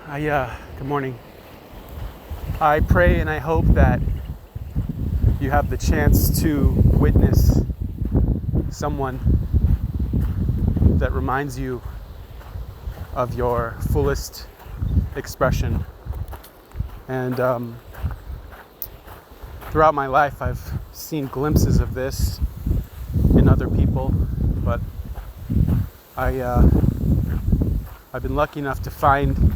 Good morning. I pray and I hope that you have the chance to witness someone that reminds you of your fullest expression. And throughout my life, I've seen glimpses of this in other people, but I've been lucky enough to find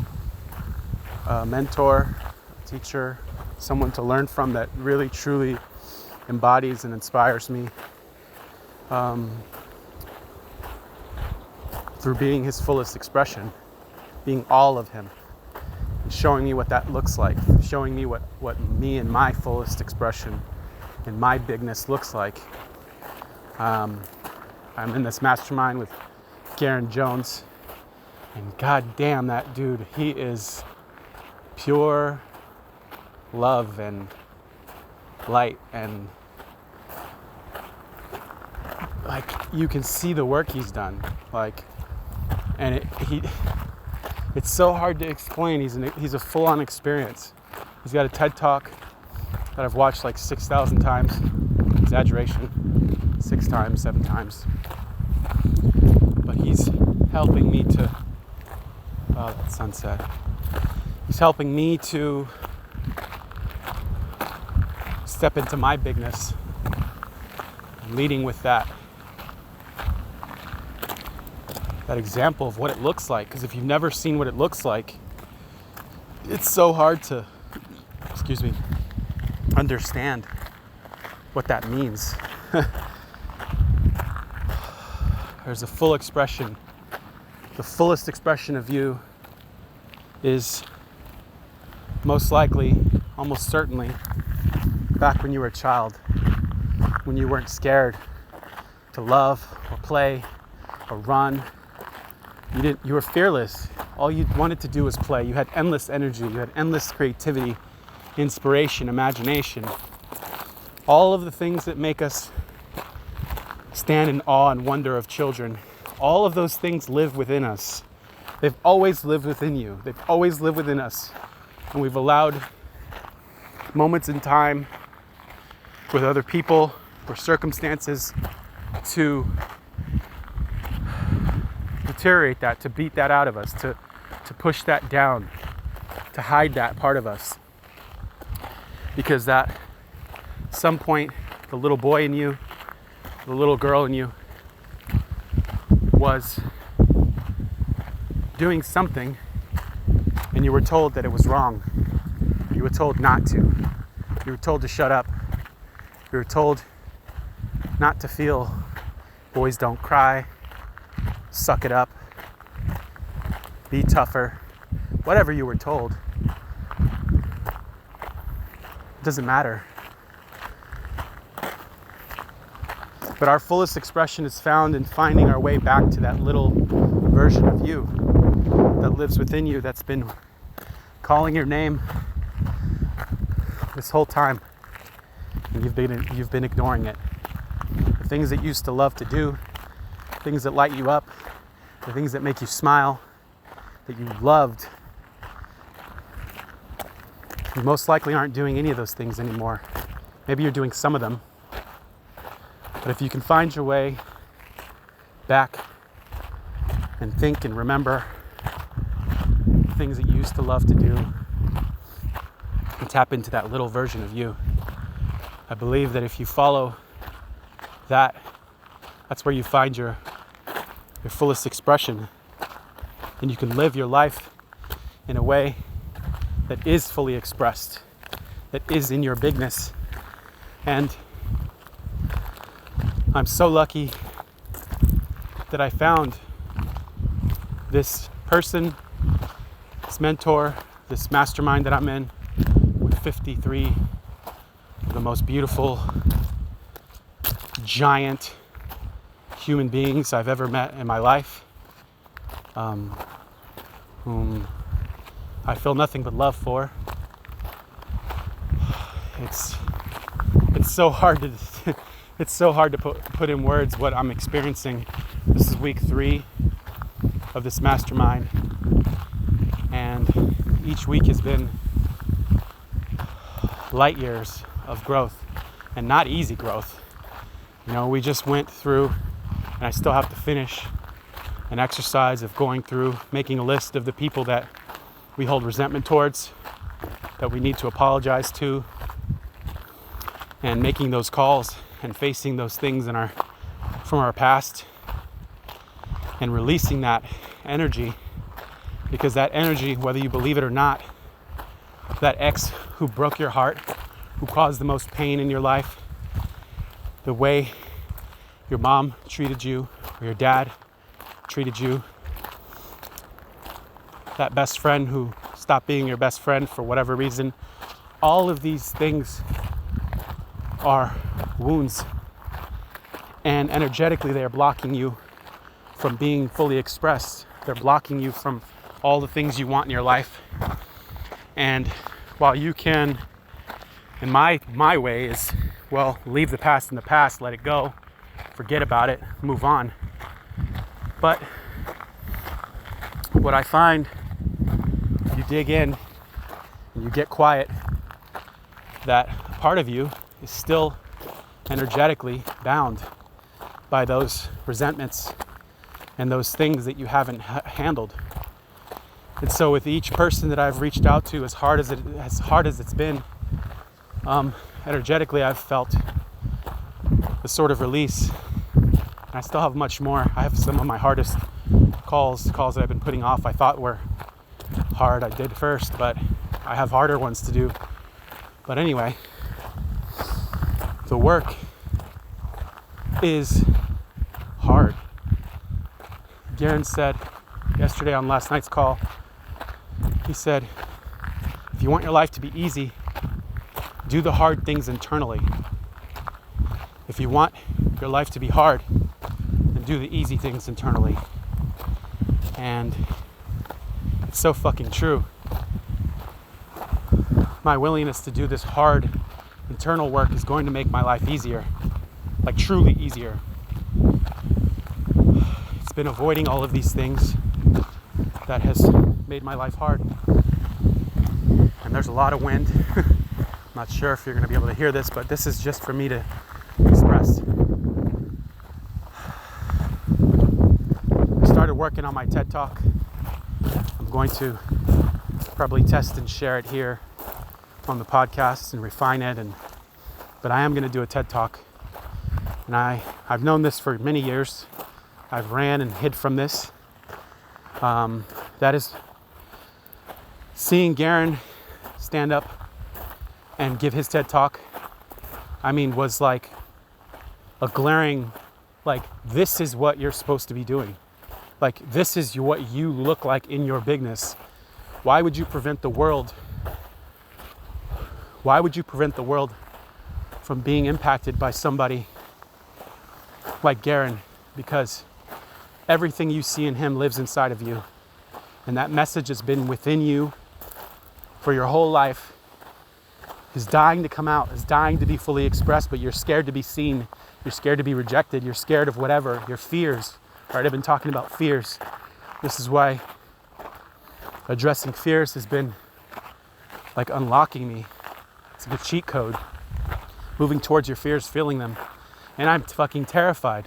a mentor, a teacher, someone to learn from that really truly embodies and inspires me through being his fullest expression, being all of him, and showing me what that looks like, showing me what me and my fullest expression and my bigness looks like. I'm in this mastermind with Garrain Jones, and god damn, that dude, he is pure love and light, and like you can see the work he's done, like, and it's so hard to explain. He's a full-on experience. He's got a TED Talk that I've watched like 6,000 times, exaggeration, 6 times, 7 times, but he's helping me to that sunset. He's helping me to step into my bigness, leading with that example of what it looks like. Because if you've never seen what it looks like, it's so hard to, understand what that means. There's a full expression. The fullest expression of you is most likely, almost certainly, back when you were a child, when you weren't scared to love or play or run. You were fearless. All you wanted to do was play. You had endless energy. You had endless creativity, inspiration, imagination. All of the things that make us stand in awe and wonder of children, all of those things live within us. They've always lived within you. They've always lived within us. And we've allowed moments in time with other people or circumstances to deteriorate that, to beat that out of us, to push that down, to hide that part of us. Because at some point, the little boy in you, the little girl in you was doing something, and you were told that it was wrong. You were told not to. You were told to shut up. You were told not to feel. Boys don't cry. Suck it up. Be tougher. Whatever you were told. It doesn't matter. But our fullest expression is found in finding our way back to that little version of you that lives within you, that's been calling your name this whole time, and you've been ignoring it. The things that you used to love to do, things that light you up, the things that make you smile, that you loved, you most likely aren't doing any of those things anymore. Maybe you're doing some of them, but if you can find your way back and think and remember things that you used to love to do and tap into that little version of you, I believe that if you follow that, that's where you find your fullest expression, and you can live your life in a way that is fully expressed, that is in your bigness. And I'm so lucky that I found this person, this mentor, this mastermind that I'm in with 53 of the most beautiful, giant human beings I've ever met in my life, whom I feel nothing but love for. It's so hard to put in words what I'm experiencing. This is week 3 of this mastermind. And each week has been light years of growth, and not easy growth. You know, we just went through, and I still have to finish, an exercise of going through, making a list of the people that we hold resentment towards, that we need to apologize to, and making those calls and facing those things from our past, and releasing that energy, because that energy, whether you believe it or not, that ex who broke your heart, who caused the most pain in your life, the way your mom treated you or your dad treated you, that best friend who stopped being your best friend for whatever reason, all of these things are wounds, and energetically they are blocking you from being fully expressed. They're blocking you from all the things you want in your life. And while you can, and my way is, well, leave the past in the past, let it go, forget about it, move on. But what I find, you dig in and you get quiet, that part of you is still energetically bound by those resentments and those things that you haven't handled. And so with each person that I've reached out to, as hard as it's been, energetically I've felt a sort of release. And I still have much more. I have some of my hardest calls that I've been putting off. I thought were hard, I did first, but I have harder ones to do. But anyway, the work is hard. Garrain said yesterday on last night's call, he said, if you want your life to be easy, do the hard things internally. If you want your life to be hard, then do the easy things internally. And it's so fucking true. My willingness to do this hard internal work is going to make my life easier, like truly easier. It's been avoiding all of these things that has made my life hard. And there's a lot of wind. I'm not sure if you're going to be able to hear this, but this is just for me to express. I started working on my TED Talk. I'm going to probably test and share it here on the podcast and refine it, but I am going to do a TED Talk. And I've known this for many years. I've ran and hid from this. That is, seeing Garrain stand up and give his TED Talk, was like a glaring, like, this is what you're supposed to be doing. Like, this is what you look like in your bigness. Why would you prevent the world? Why would you prevent the world from being impacted by somebody like Garrain? Because everything you see in him lives inside of you. And that message has been within you for your whole life, is dying to come out, is dying to be fully expressed, but you're scared to be seen. You're scared to be rejected. You're scared of whatever, your fears. Right, I've been talking about fears. This is why addressing fears has been like unlocking me. It's like a cheat code. Moving towards your fears, feeling them. And I'm fucking terrified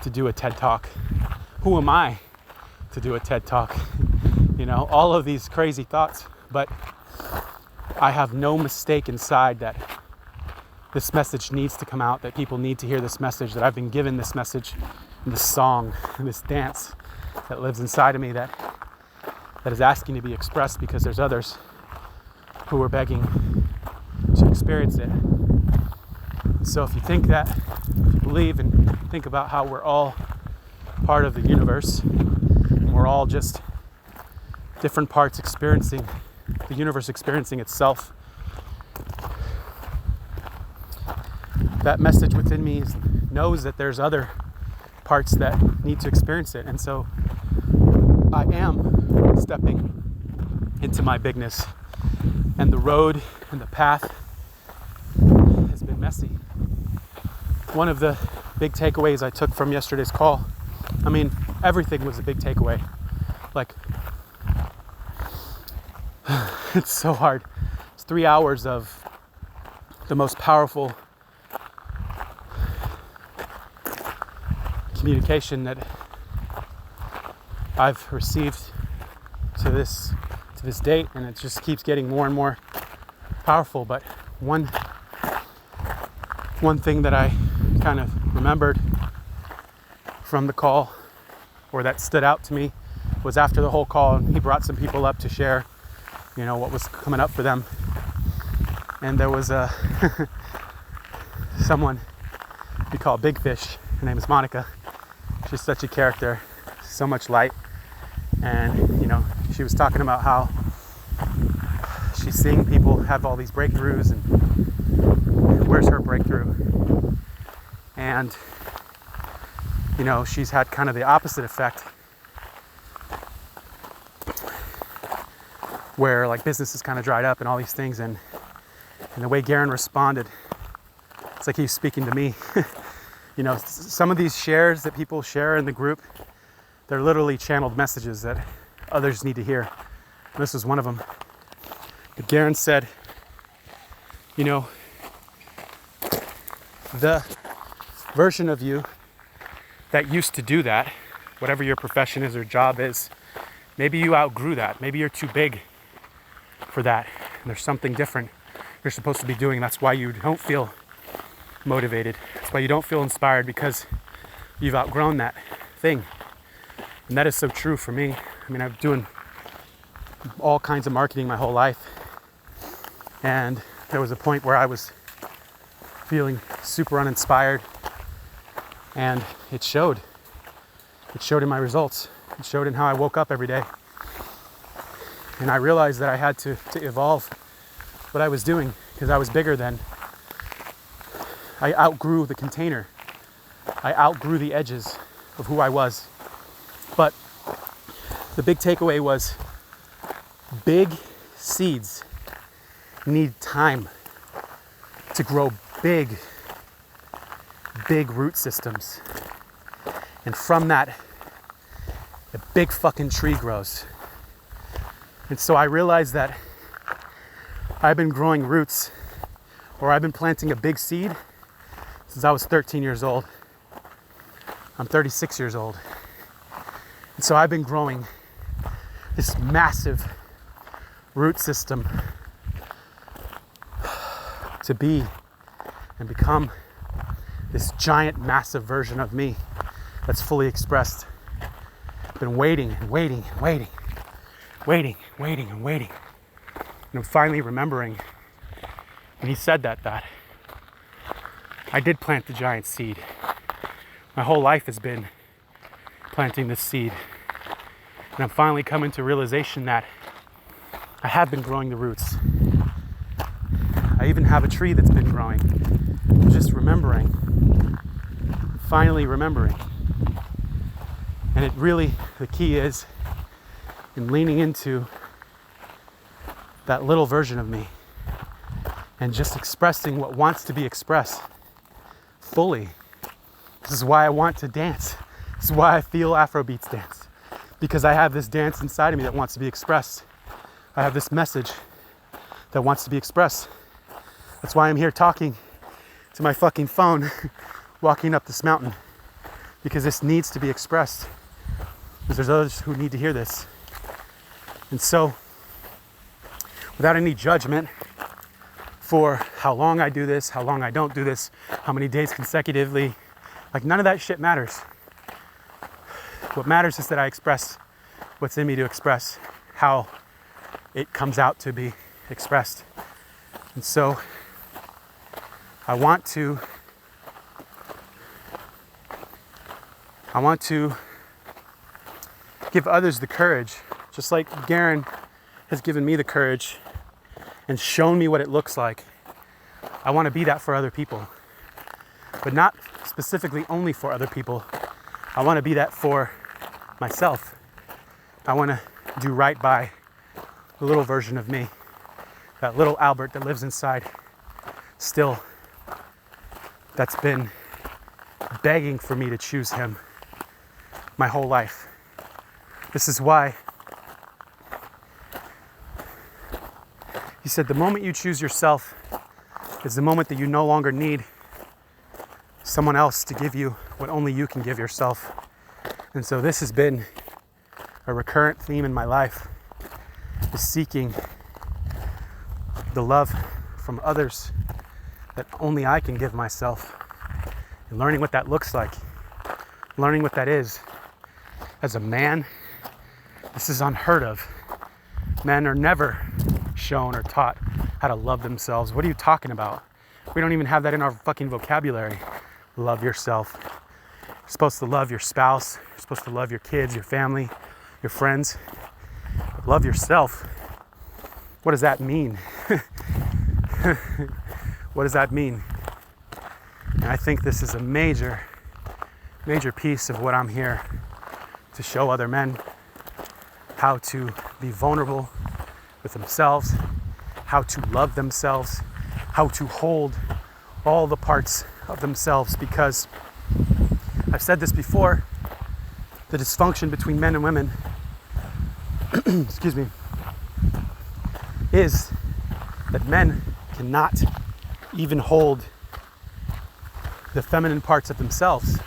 to do a TED Talk. Who am I to do a TED Talk? You know, all of these crazy thoughts. But I have no mistake inside that this message needs to come out, that people need to hear this message, that I've been given this message, this song, this dance that lives inside of me that is asking to be expressed, because there's others who are begging to experience it. So if you think that, if you believe and think about how we're all part of the universe, and we're all just different parts experiencing the universe, experiencing itself, that message within me knows that there's other parts that need to experience it. And so I am stepping into my bigness, and the road and the path has been messy. One of the big takeaways I took from yesterday's call, everything was a big takeaway. Like, It's so hard. It's 3 hours of the most powerful communication that I've received to this date, and it just keeps getting more and more powerful. But one thing that I kind of remembered from the call, or that stood out to me, was after the whole call, he brought some people up to share, what was coming up for them. And there was someone we call Big Fish. Her name is Monica. She's such a character, so much light. And, she was talking about how she's seeing people have all these breakthroughs, and where's her breakthrough? And, she's had kind of the opposite effect, where like business is kind of dried up and all these things. And the way Garrain responded, it's like he's speaking to me. Some of these shares that people share in the group, they're literally channeled messages that others need to hear. And this was one of them. But Garrain said, the version of you that used to do that, whatever your profession is or job is, maybe you outgrew that. Maybe you're too big for that. And there's something different you're supposed to be doing. That's why you don't feel motivated. That's why you don't feel inspired, because you've outgrown that thing. And that is so true for me. I mean, I've been doing all kinds of marketing my whole life. And there was a point where I was feeling super uninspired. And it showed. It showed in my results. It showed in how I woke up every day. And I realized that I had to evolve what I was doing, because I was bigger then. I outgrew the container. I outgrew the edges of who I was. But the big takeaway was, big seeds need time to grow big root systems. And from that, a big fucking tree grows. And so I realized that I've been growing roots, or I've been planting a big seed since I was 13 years old. I'm 36 years old. And so I've been growing this massive root system to be and become this giant, massive version of me that's fully expressed. I've been waiting and waiting and waiting. Waiting. And I'm finally remembering when he said that I did plant the giant seed. My whole life has been planting this seed. And I'm finally coming to realization that I have been growing the roots. I even have a tree that's been growing. I'm just remembering. Finally remembering. And it really, the key is in leaning into that little version of me and just expressing what wants to be expressed fully. This is why I want to dance. This is why I feel Afrobeats dance, because I have this dance inside of me that wants to be expressed. I have this message that wants to be expressed. That's why I'm here talking to my fucking phone, walking up this mountain, because this needs to be expressed, because there's others who need to hear this. And so, without any judgment for how long I do this, how long I don't do this, how many days consecutively, like none of that shit matters. What matters is that I express what's in me to express, how it comes out to be expressed. And so, I want to give others the courage, just like Garrain has given me the courage and shown me what it looks like. I want to be that for other people, but not specifically only for other people. I want to be that for myself. I want to do right by the little version of me, that little Albert that lives inside still, that's been begging for me to choose him my whole life. This is why He said, the moment you choose yourself is the moment that you no longer need someone else to give you what only you can give yourself. And so this has been a recurrent theme in my life, is seeking the love from others that only I can give myself, and learning what that looks like, learning what that is. As a man, this is unheard of. Men are never shown or taught how to love themselves. What are you talking about? We don't even have that in our fucking vocabulary. Love yourself. You're supposed to love your spouse. You're supposed to love your kids, your family, your friends. But love yourself. What does that mean? What does that mean? And I think this is a major piece of what I'm here to show other men, how to be vulnerable with themselves, how to love themselves, how to hold all the parts of themselves, because I've said this before, the dysfunction between men and women excuse me, is that men cannot even hold the feminine parts of themselves.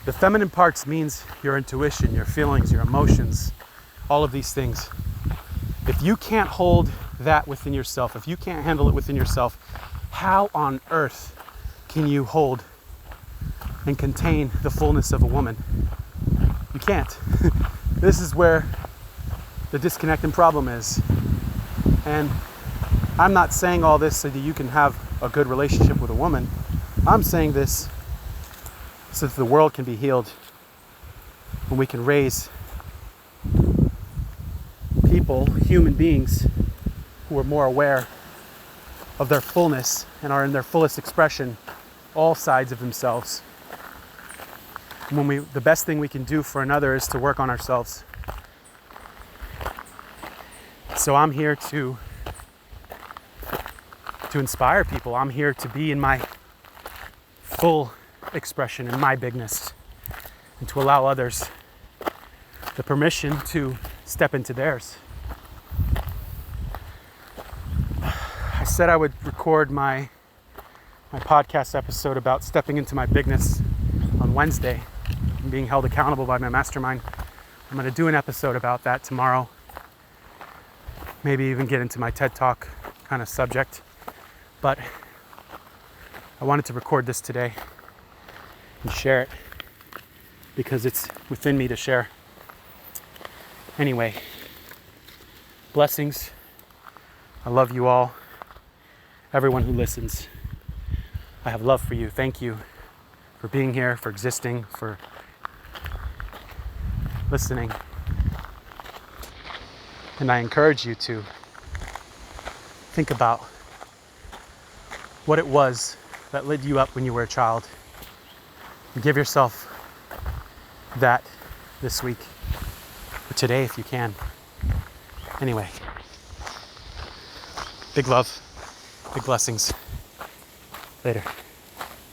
The feminine parts means your intuition, your feelings, your emotions, all of these things. If you can't hold that within yourself, if you can't handle it within yourself, how on earth can you hold and contain the fullness of a woman? You can't. This is where the disconnect and problem is. And I'm not saying all this so that you can have a good relationship with a woman. I'm saying this so that the world can be healed, and we can raise people, human beings, who are more aware of their fullness and are in their fullest expression, all sides of themselves. And the best thing we can do for another is to work on ourselves. So I'm here to inspire people. I'm here to be in my full expression, in my bigness, and to allow others the permission to step into theirs. I said I would record my podcast episode about stepping into my bigness on Wednesday and being held accountable by my mastermind. I'm going to do an episode about that tomorrow. Maybe even get into my TED Talk kind of subject. But I wanted to record this today and share it because it's within me to share. Anyway, blessings. I love you all. Everyone who listens, I have love for you. Thank you for being here, for existing, for listening. And I encourage you to think about what it was that lit you up when you were a child. And give yourself that this week, or today if you can. Anyway, big love, big blessings. Later.